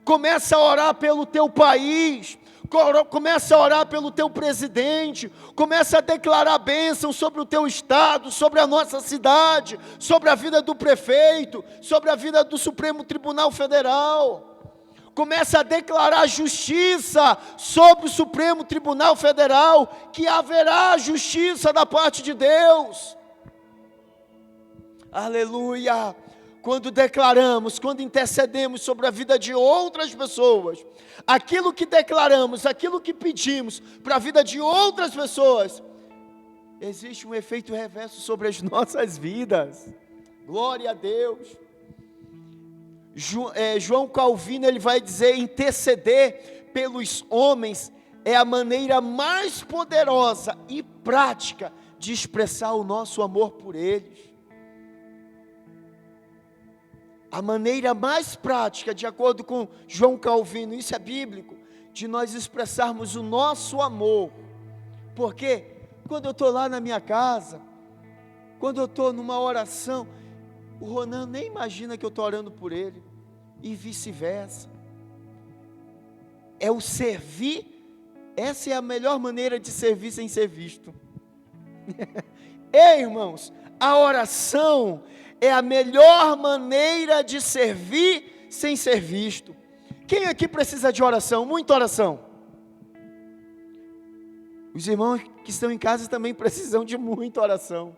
Comece a orar pelo teu país. Comece a orar pelo teu presidente. Comece a declarar bênção sobre o teu estado, sobre a nossa cidade, sobre a vida do prefeito, sobre a vida do Supremo Tribunal Federal. Comece a declarar justiça sobre o Supremo Tribunal Federal, que haverá justiça da parte de Deus. Aleluia! Quando declaramos, quando intercedemos sobre a vida de outras pessoas, aquilo que declaramos, aquilo que pedimos para a vida de outras pessoas, existe um efeito reverso sobre as nossas vidas. Glória a Deus. João Calvino, ele vai dizer: interceder pelos homens é a maneira mais poderosa e prática de expressar o nosso amor por eles. A maneira mais prática, de acordo com João Calvino, isso é bíblico, de nós expressarmos o nosso amor. Porque quando eu estou lá na minha casa, quando eu estou numa oração, o Ronan nem imagina que eu estou orando por ele, e vice-versa. É o servir, essa é a melhor maneira de servir sem ser visto. Ei, irmãos, a oração é a melhor maneira de servir sem ser visto. Quem aqui precisa de oração? Muita oração. Os irmãos que estão em casa também precisam de muita oração.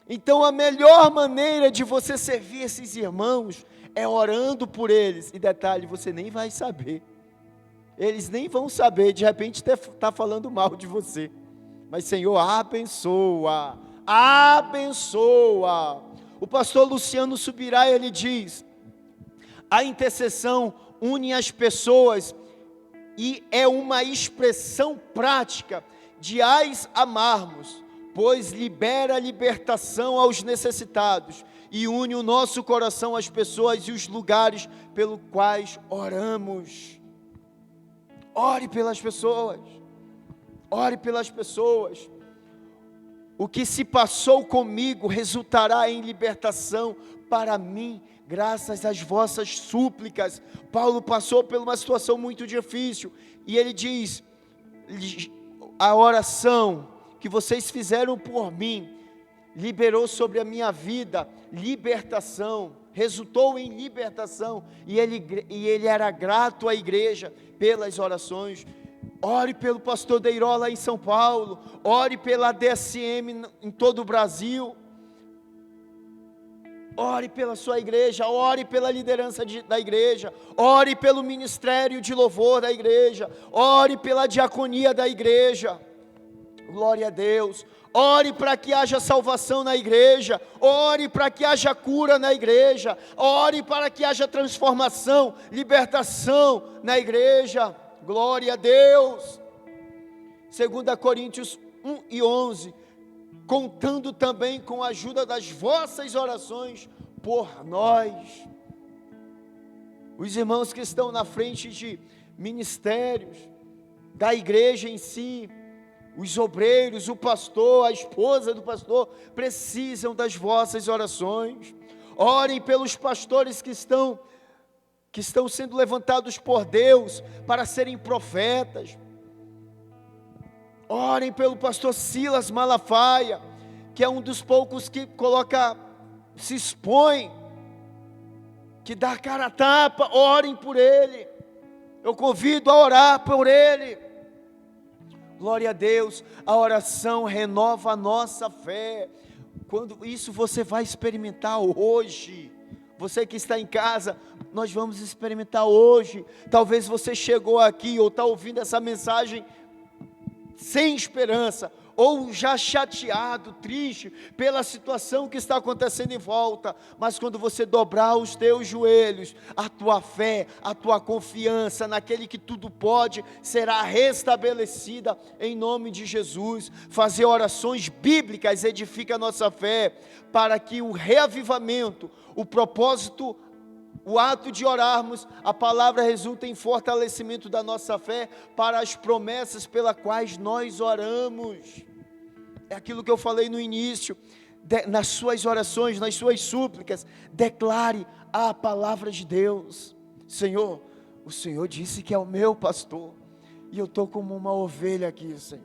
Então a melhor maneira de você servir esses irmãos é orando por eles. E detalhe, você nem vai saber. Eles nem vão saber, de repente está falando mal de você. Mas Senhor, abençoa, abençoa. O pastor Luciano Subirá, ele diz: a intercessão une as pessoas e é uma expressão prática de as amarmos, pois libera a libertação aos necessitados e une o nosso coração às pessoas e os lugares pelos quais oramos. Ore pelas pessoas, ore pelas pessoas. O que se passou comigo resultará em libertação para mim, graças às vossas súplicas. Paulo passou por uma situação muito difícil, e ele diz, a oração que vocês fizeram por mim, liberou sobre a minha vida libertação, resultou em libertação, e ele era grato à igreja pelas orações. Ore pelo pastor Deiró lá em São Paulo, ore pela DSM em todo o Brasil, ore pela sua igreja, ore pela liderança da igreja, ore pelo ministério de louvor da igreja, ore pela diaconia da igreja, glória a Deus. Ore para que haja salvação na igreja, ore para que haja cura na igreja, ore para que haja transformação, libertação na igreja, glória a Deus. 2 Coríntios 1:11, contando também com a ajuda das vossas orações por nós. Os irmãos que estão na frente de ministérios, da igreja em si, os obreiros, o pastor, a esposa do pastor, precisam das vossas orações. Orem pelos pastores que estão sendo levantados por Deus para serem profetas. Orem pelo pastor Silas Malafaia, que é um dos poucos que se expõe, que dá a cara a tapa. Orem por ele, eu convido a orar por ele. Glória a Deus, a oração renova a nossa fé. Quando isso você vai experimentar hoje. Você que está em casa, nós vamos experimentar hoje. Talvez você chegou aqui ou está ouvindo essa mensagem sem esperança, ou já chateado, triste pela situação que está acontecendo em volta, mas quando você dobrar os teus joelhos, a tua fé, a tua confiança naquele que tudo pode, será restabelecida em nome de Jesus. Fazer orações bíblicas edifica a nossa fé, para que o reavivamento, o propósito, o ato de orarmos, a palavra resulta em fortalecimento da nossa fé para as promessas pelas quais nós oramos. É aquilo que eu falei no início, nas suas orações, nas suas súplicas, declare a palavra de Deus. Senhor, o Senhor disse que é o meu pastor, e eu estou como uma ovelha aqui, Senhor.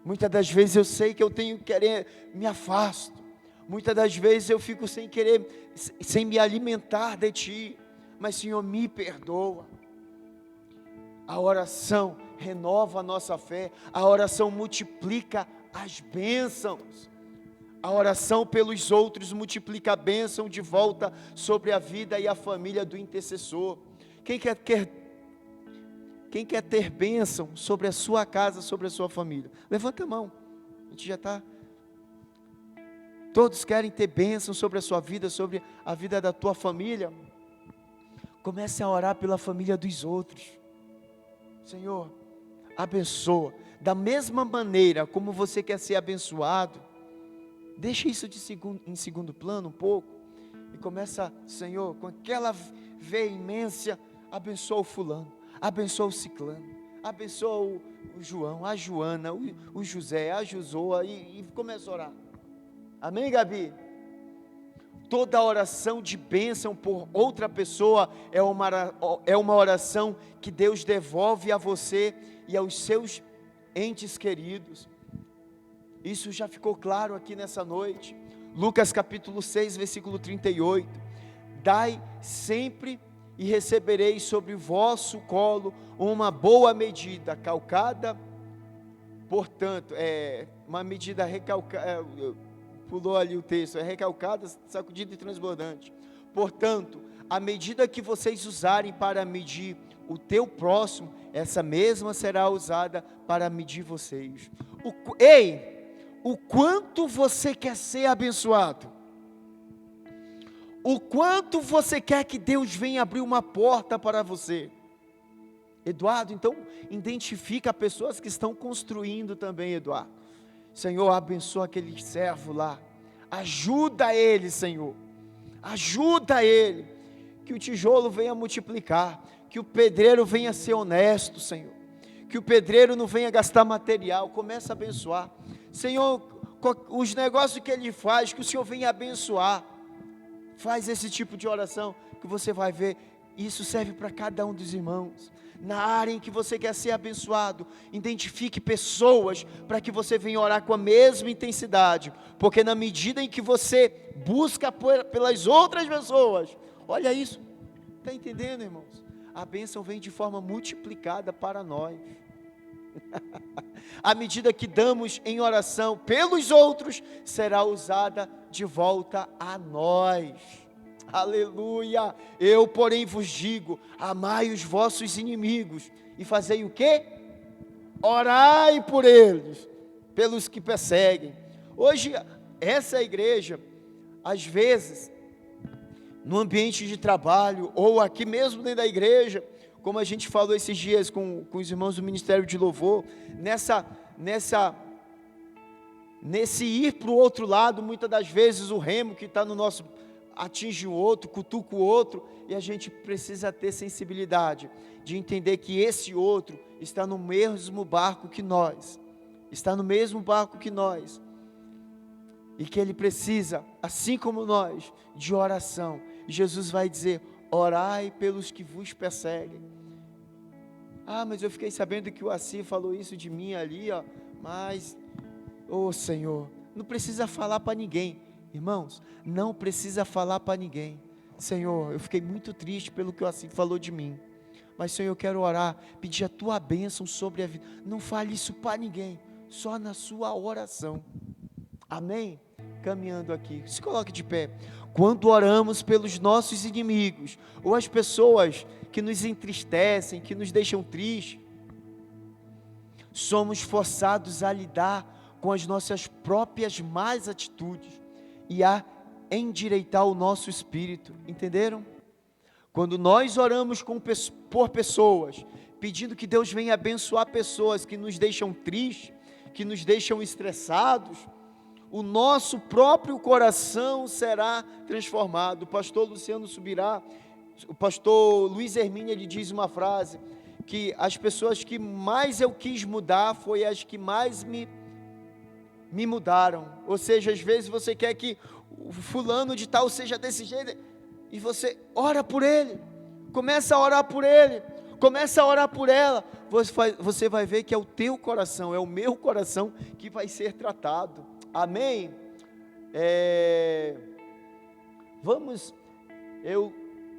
Muitas das vezes eu sei que eu tenho que querer, me afasto. Muitas das vezes eu fico sem querer, sem me alimentar de Ti, mas Senhor, me perdoa. A oração renova a nossa fé, a oração multiplica as bênçãos, a oração pelos outros multiplica a bênção de volta sobre a vida e a família do intercessor. Quem quer ter bênção sobre a sua casa, sobre a sua família? Levanta a mão, a gente já está... Todos querem ter bênção sobre a sua vida, sobre a vida da tua família. Comece a orar pela família dos outros. Senhor, abençoa. Da mesma maneira como você quer ser abençoado, deixa isso em segundo plano um pouco. E começa, Senhor, com aquela veemência, abençoa o fulano, abençoa o ciclano, abençoa o João, a Joana, o José, a Josoa, e começa a orar. Amém, Gabi? Toda oração de bênção por outra pessoa é uma oração que Deus devolve a você e aos seus entes queridos. Isso já ficou claro aqui nessa noite. Lucas capítulo 6, versículo 38. Dai sempre e recebereis sobre o vosso colo uma boa medida, calcada, portanto, uma medida recalcada, pulou ali o texto, recalcada, sacudida e transbordante. Portanto, a medida que vocês usarem para medir o teu próximo, essa mesma será usada para medir vocês. O quanto você quer ser abençoado? O quanto você quer que Deus venha abrir uma porta para você? Eduardo, então, identifica pessoas que estão construindo também, Eduardo. Senhor, abençoa aquele servo lá, ajuda ele, Senhor, ajuda ele, que o tijolo venha multiplicar, que o pedreiro venha ser honesto, Senhor, que o pedreiro não venha gastar material, comece a abençoar. Senhor, os negócios que Ele faz, que o Senhor venha abençoar. Faz esse tipo de oração, que você vai ver, isso serve para cada um dos irmãos. Na área em que você quer ser abençoado, identifique pessoas para que você venha orar com a mesma intensidade, porque na medida em que você busca pelas outras pessoas, olha isso, está entendendo, irmãos? A bênção vem de forma multiplicada para nós. À medida que damos em oração pelos outros, será usada de volta a nós. Aleluia. Eu, porém, vos digo: amai os vossos inimigos e fazei o quê? Orai por eles, pelos que perseguem. Hoje, essa igreja, às vezes, no ambiente de trabalho, ou aqui mesmo dentro da igreja, como a gente falou esses dias com os irmãos do Ministério de Louvor, nesse ir para o outro lado, muitas das vezes o remo que está no nosso, atinge o outro, cutuca o outro, e a gente precisa ter sensibilidade, de entender que esse outro está no mesmo barco que nós, e que ele precisa, assim como nós, de oração. E Jesus vai dizer: orai pelos que vos perseguem. Ah, mas eu fiquei sabendo que o Assi falou isso de mim ali, ó. Mas, Senhor, não precisa falar para ninguém, irmãos, não precisa falar para ninguém. Senhor, eu fiquei muito triste pelo que o Assi falou de mim, mas Senhor, eu quero orar, pedir a tua bênção sobre a vida. Não fale isso para ninguém, só na sua oração. Amém? Caminhando aqui, se coloque de pé. Quando oramos pelos nossos inimigos, ou as pessoas que nos entristecem, que nos deixam tristes, somos forçados a lidar com as nossas próprias más atitudes e a endireitar o nosso espírito, entenderam? Quando nós oramos por pessoas, pedindo que Deus venha abençoar pessoas que nos deixam tristes, que nos deixam estressados, o nosso próprio coração será transformado. O pastor Luciano Subirá, o pastor Luiz Hermínio, ele diz uma frase, que as pessoas que mais eu quis mudar, foi as que mais me mudaram. Ou seja, às vezes você quer que o fulano de tal seja desse jeito, e você ora por ele, começa a orar por ele, começa a orar por ela, você vai ver que é o teu coração, é o meu coração que vai ser tratado. Amém?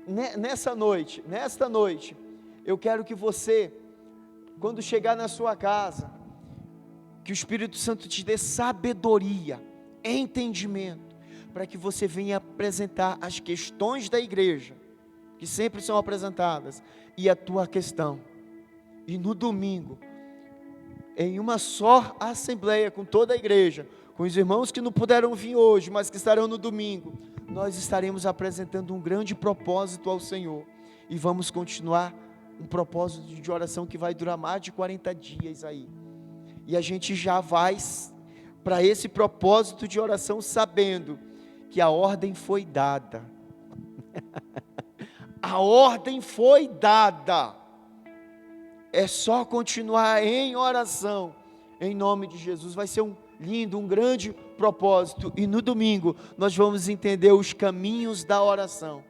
Nesta noite, eu quero que você, quando chegar na sua casa, que o Espírito Santo te dê sabedoria, entendimento, para que você venha apresentar as questões da igreja, que sempre são apresentadas, e a tua questão. E no domingo, em uma só assembleia com toda a igreja, com os irmãos que não puderam vir hoje, mas que estarão no domingo, nós estaremos apresentando um grande propósito ao Senhor, e vamos continuar um propósito de oração que vai durar mais de 40 dias aí, e a gente já vai para esse propósito de oração sabendo que a ordem foi dada, a ordem foi dada, é só continuar em oração, em nome de Jesus. Vai ser um lindo, um grande propósito, e no domingo nós vamos entender os caminhos da oração,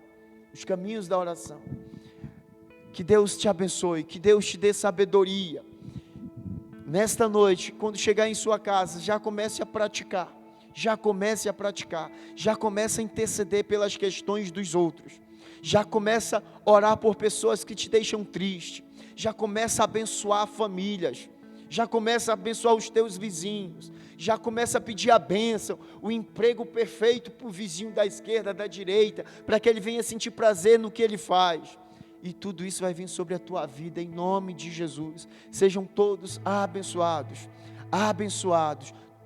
que Deus te abençoe, que Deus te dê sabedoria. Nesta noite, quando chegar em sua casa, já comece a praticar, já comece a interceder pelas questões dos outros, já começa a orar por pessoas que te deixam triste, já começa a abençoar famílias, já começa a abençoar os teus vizinhos, já começa a pedir a bênção, o emprego perfeito para o vizinho da esquerda, da direita, para que ele venha sentir prazer no que ele faz, e tudo isso vai vir sobre a tua vida, em nome de Jesus. Sejam todos abençoados,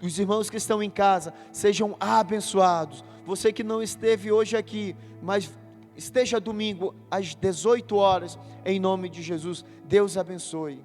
os irmãos que estão em casa, sejam abençoados, você que não esteve hoje aqui, mas esteja domingo às 18 horas, em nome de Jesus. Deus abençoe.